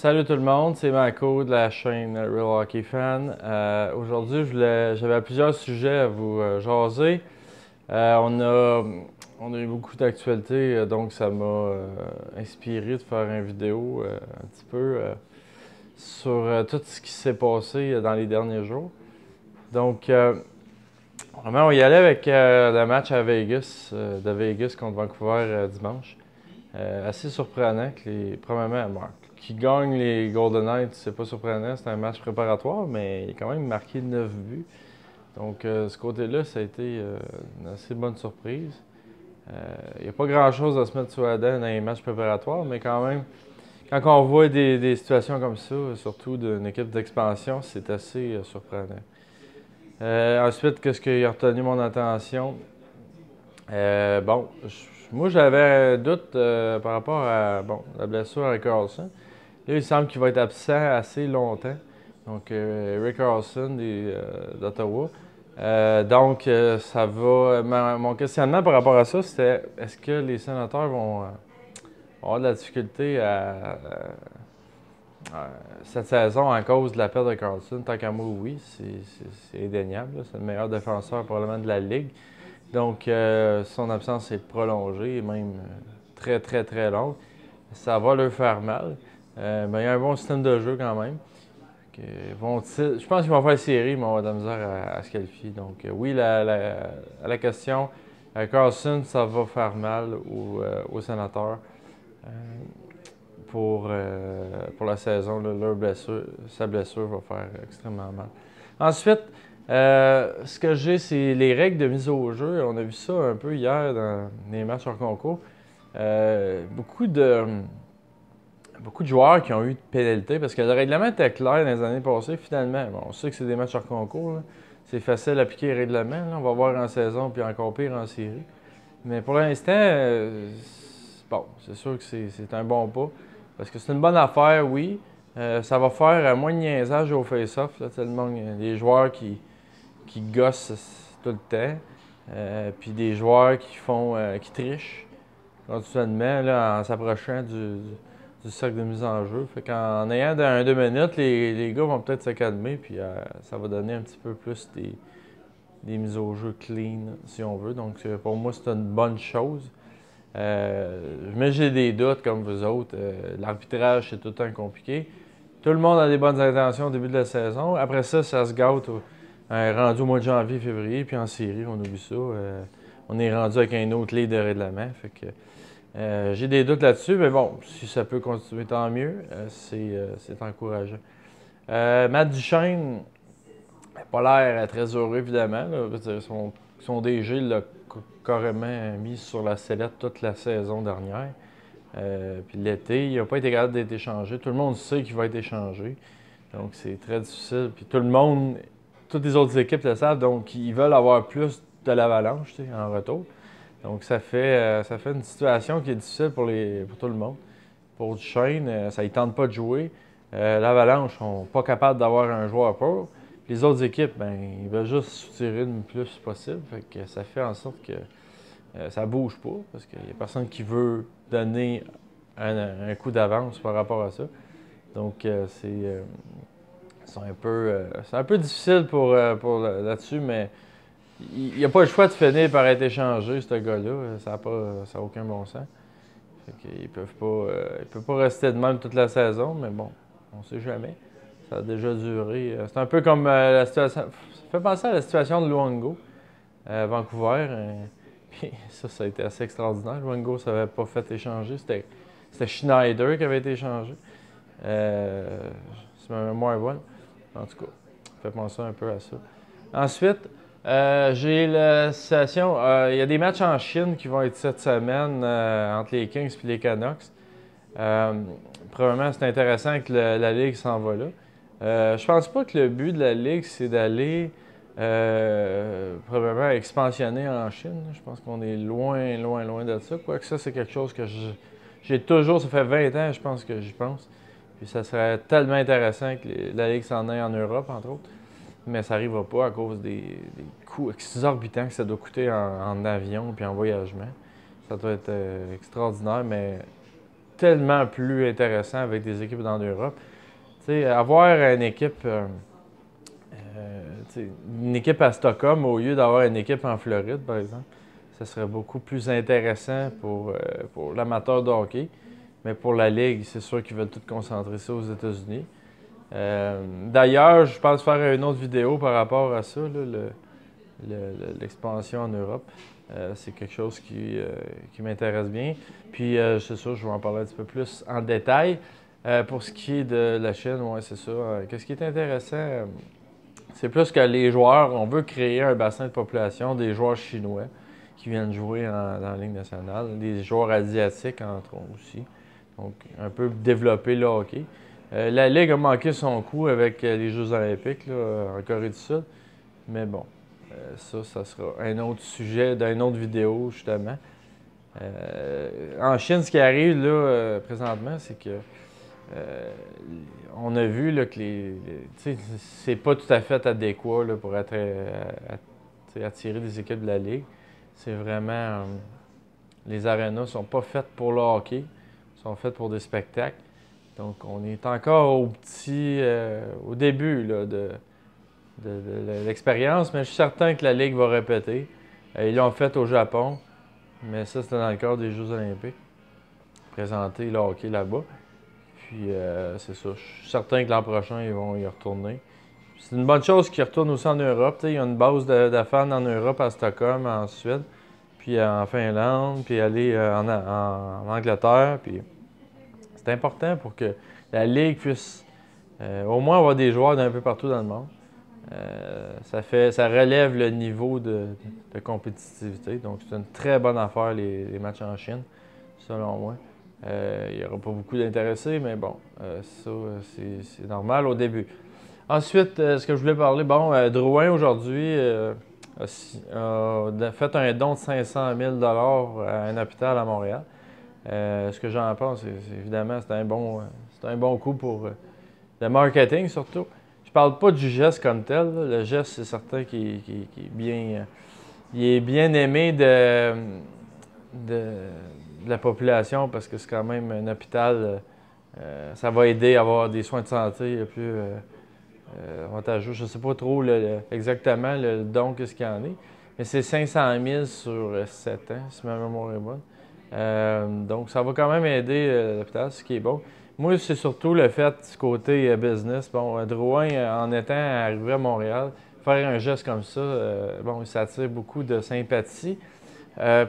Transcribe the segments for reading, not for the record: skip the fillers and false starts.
Salut tout le monde, c'est Marco de la chaîne Real Hockey Fan. Aujourd'hui, j'avais plusieurs sujets à vous jaser. On a eu beaucoup d'actualités, donc ça m'a inspiré de faire une vidéo un petit peu sur tout ce qui s'est passé dans les derniers jours. Donc, vraiment, on y allait avec le match à Vegas, de Vegas contre Vancouver dimanche. Assez surprenant premièrement, qui gagne les Golden Knights, c'est pas surprenant, c'est un match préparatoire, mais il a quand même marqué 9 buts. Donc, ce côté-là, ça a été une assez bonne surprise. Il n'y a pas grand-chose à se mettre sous la dent dans les matchs préparatoires, mais quand même, quand on voit des situations comme ça, surtout d'une équipe d'expansion, c'est assez surprenant. Ensuite, qu'est-ce qui a retenu mon attention? Moi j'avais un doute par rapport à la blessure à Carlson. Là, il semble qu'il va être absent assez longtemps. Donc, Rick Carlson d'Ottawa. Ça va. Mon questionnement par rapport à ça, c'était est-ce que les sénateurs vont avoir de la difficulté cette saison à cause de la perte de Carlson? Tant qu'à moi, oui, c'est indéniable. C'est le meilleur défenseur probablement de la Ligue. Donc, son absence est prolongée, même très, très, très longue. Ça va leur faire mal. Mais il y a un bon système de jeu quand même. Je pense qu'ils vont faire la série, mais on va avoir de la misère à se qualifier. Donc, oui, à la question, Carlson, ça va faire mal aux sénateurs pour la saison. Sa blessure va faire extrêmement mal. Ensuite, ce que j'ai, c'est les règles de mise au jeu. On a vu ça un peu hier dans les matchs hors concours. Beaucoup de joueurs qui ont eu de pénalités parce que le règlement était clair dans les années passées. Finalement, bon, on sait que c'est des matchs hors concours. C'est facile à appliquer le règlement. Là. On va voir en saison puis encore pire en série. Mais pour l'instant, c'est sûr que c'est un bon pas. Parce que c'est une bonne affaire, oui. Ça va faire moins de niaisage au face-off. Tellement les joueurs qui gossent tout le temps. Puis des joueurs qui trichent continuellement là, en s'approchant du cercle de mise en jeu. Fait qu'en ayant un 2 minutes, les gars vont peut-être se calmer, puis ça va donner un petit peu plus des mises au jeu clean, si on veut. Donc pour moi, c'est une bonne chose. Mais j'ai des doutes comme vous autres. L'arbitrage, c'est tout le temps compliqué. Tout le monde a des bonnes intentions au début de la saison. Après ça, ça se gâte rendu au mois de janvier, février, puis en série, on oublie ça. On est rendu avec un autre ligne de règlement. Fait que j'ai des doutes là-dessus, mais bon, si ça peut continuer, tant mieux. C'est encourageant. Matt Duchesne n'a pas l'air très heureux, évidemment. Là. Son DG l'a carrément mis sur la sellette toute la saison dernière. Puis l'été, il n'a pas été capable d'être échangé. Tout le monde sait qu'il va être échangé. Donc c'est très difficile. Puis toutes les autres équipes le savent, donc ils veulent avoir plus de l'Avalanche en retour. Donc ça fait une situation qui est difficile pour tout le monde. Pour Duchesne, ça ne tente pas de jouer. L'Avalanche sont pas capables d'avoir un joueur pour. Les autres équipes, ils veulent juste soutirer le plus possible. Fait que ça fait en sorte que ça bouge pas parce qu'il n'y a personne qui veut donner un coup d'avance par rapport à ça. Donc c'est un peu difficile pour là-dessus, mais il n'y a pas le choix de finir par être échangé, ce gars-là. Ça n'a aucun bon sens. Fait qu'ils peuvent pas rester de même toute la saison, mais bon, on ne sait jamais. Ça a déjà duré. C'est un peu comme la situation. Ça fait penser à la situation de Luongo à Vancouver. Puis ça a été assez extraordinaire. Luongo ne s'avait pas fait échanger. C'était Schneider qui avait été échangé. C'est ma mémoire bonne. En tout cas, ça fait penser un peu à ça. Ensuite, j'ai la situation. Il y a des matchs en Chine qui vont être cette semaine entre les Kings et les Canucks. Probablement, c'est intéressant que la Ligue s'en va là. Je pense pas que le but de la Ligue, c'est d'aller probablement expansionner en Chine. Je pense qu'on est loin, loin, loin de ça. Quoique ça, c'est quelque chose que j'ai toujours, ça fait 20 ans, je pense que j'y pense. Puis ça serait tellement intéressant que la Ligue s'en aille en Europe, entre autres. Mais ça n'arrivera pas à cause des coûts exorbitants que ça doit coûter en avion puis en voyagement. Ça doit être extraordinaire, mais tellement plus intéressant avec des équipes dans l'Europe. Avoir une équipe à Stockholm au lieu d'avoir une équipe en Floride, par exemple, ça serait beaucoup plus intéressant pour l'amateur de hockey. Mais pour la Ligue, c'est sûr qu'ils veulent tout concentrer ça aux États-Unis. D'ailleurs, je pense faire une autre vidéo par rapport à ça, l'expansion en Europe. C'est quelque chose qui m'intéresse bien. Puis, c'est ça, je vais en parler un petit peu plus en détail. Pour ce qui est de la Chine, ouais, c'est ça. Qu'est-ce qui est intéressant, c'est plus que les joueurs, on veut créer un bassin de population des joueurs chinois qui viennent jouer dans la Ligue nationale, des joueurs asiatiques entre autres aussi. Donc, un peu développer le hockey. La Ligue a manqué son coup avec les Jeux olympiques là, en Corée du Sud. Mais bon, ça sera un autre sujet d'une autre vidéo, justement. En Chine, ce qui arrive là, présentement, c'est que on a vu là, que c'est pas tout à fait adéquat là, pour attirer des équipes de la Ligue. C'est vraiment... les arénas sont pas faites pour le hockey, sont faites pour des spectacles. Donc, on est encore au début là, de l'expérience, mais je suis certain que la Ligue va répéter. Ils l'ont fait au Japon, mais ça, c'était dans le cadre des Jeux olympiques. Présenter le hockey là-bas. Puis, c'est ça. Je suis certain que l'an prochain, ils vont y retourner. C'est une bonne chose qu'ils retournent aussi en Europe. Il y a une base de fans en Europe, à Stockholm, en Suède, puis en Finlande, puis aller en Angleterre. Puis c'est important pour que la Ligue puisse au moins avoir des joueurs d'un peu partout dans le monde. Ça relève le niveau de compétitivité. Donc, c'est une très bonne affaire, les matchs en Chine, selon moi. Il n'y aura pas beaucoup d'intéressés, mais bon, ça, c'est normal au début. Ensuite, ce que je voulais parler, Drouin aujourd'hui a fait un don de 500 000 $ à un hôpital à Montréal. Ce que j'en pense, c'est évidemment, c'est un bon coup pour le marketing surtout. Je parle pas du geste comme tel. Là. Le geste, c'est certain qu'il est bien aimé de la population parce que c'est quand même un hôpital. Ça va aider à avoir des soins de santé plus avantageux. Je ne sais pas trop exactement le don, qu'est-ce qu'il y en est, mais c'est 500 000 sur 7 ans, si ma mémoire est bonne. Donc, ça va quand même aider l'hôpital, ce qui est bon. Moi, c'est surtout le fait du côté business. Bon, Drouin, en étant arrivé à Montréal, faire un geste comme ça, il s'attire beaucoup de sympathie.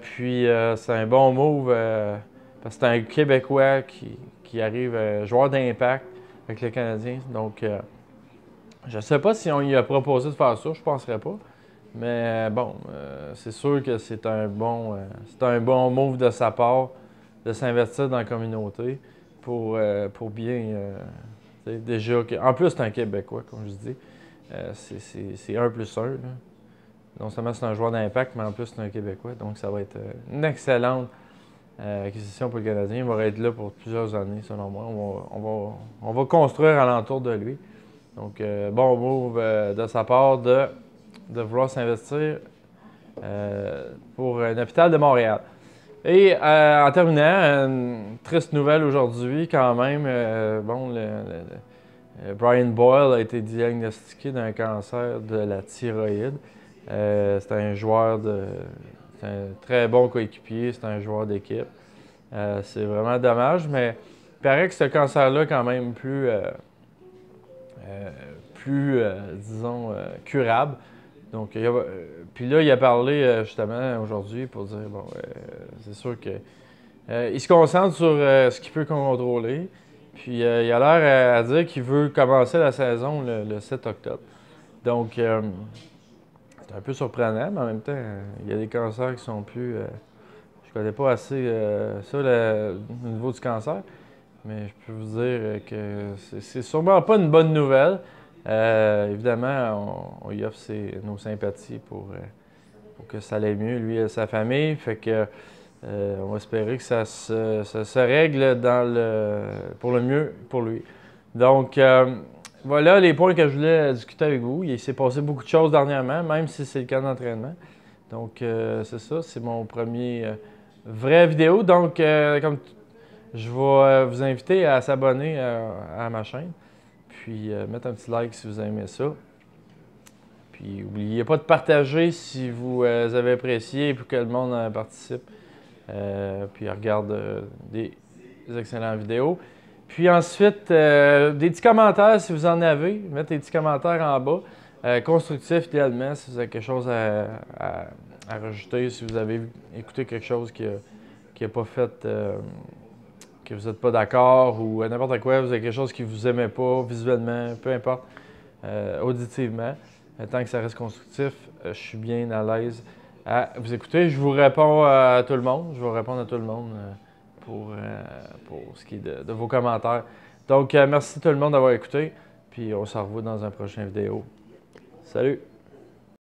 Puis, c'est un bon move parce que c'est un Québécois qui arrive, joueur d'impact avec le Canadien. Donc, je ne sais pas si on lui a proposé de faire ça, je ne penserais pas. Mais bon, c'est sûr que c'est un bon move de sa part de s'investir dans la communauté pour bien. Déjà, en plus, c'est un Québécois, comme je dis. C'est 1+1. Là. Non seulement c'est un joueur d'impact, mais en plus, c'est un Québécois. Donc, ça va être une excellente acquisition pour le Canadien. Il va être là pour plusieurs années, selon moi. On va construire alentour de lui. Donc, bon move de sa part de vouloir s'investir pour un hôpital de Montréal. Et en terminant, une triste nouvelle aujourd'hui quand même. Brian Boyle a été diagnostiqué d'un cancer de la thyroïde. C'est un c'est un très bon coéquipier, c'est un joueur d'équipe. C'est vraiment dommage, mais il paraît que ce cancer-là est quand même disons, curable. Donc, puis là, il a parlé justement aujourd'hui pour dire, c'est sûr que il se concentre sur ce qu'il peut contrôler. Puis, il a l'air à dire qu'il veut commencer la saison le 7 octobre. Donc, c'est un peu surprenant, mais en même temps, il y a des cancers qui sont plus... je connais pas assez au niveau du cancer, mais je peux vous dire que c'est sûrement pas une bonne nouvelle. Évidemment, on y offre nos sympathies pour que ça aille mieux, lui et sa famille. Fait que on va espérer que ça se règle pour le mieux pour lui. Donc, voilà les points que je voulais discuter avec vous. Il s'est passé beaucoup de choses dernièrement, même si c'est le cas d'entraînement. Donc, c'est ça, c'est mon premier vraie vidéo. Donc, comme Je vais vous inviter à s'abonner à ma chaîne, puis mettre un petit like si vous aimez ça. Puis n'oubliez pas de partager si vous avez apprécié et pour que le monde participe. Puis regarde des excellentes vidéos. Puis ensuite, des petits commentaires si vous en avez. Mettez des petits commentaires en bas. Constructifs idéalement si vous avez quelque chose à rajouter, si vous avez écouté quelque chose qui n'a pas fait, que vous n'êtes pas d'accord ou n'importe quoi, vous avez quelque chose qui ne vous aimez pas visuellement, peu importe, auditivement. Tant que ça reste constructif, je suis bien à l'aise à vous écouter. Je vous réponds à tout le monde. Je vais répondre à tout le monde pour ce qui est de vos commentaires. Donc, merci tout le monde d'avoir écouté. Puis on se revoit dans un prochain vidéo. Salut!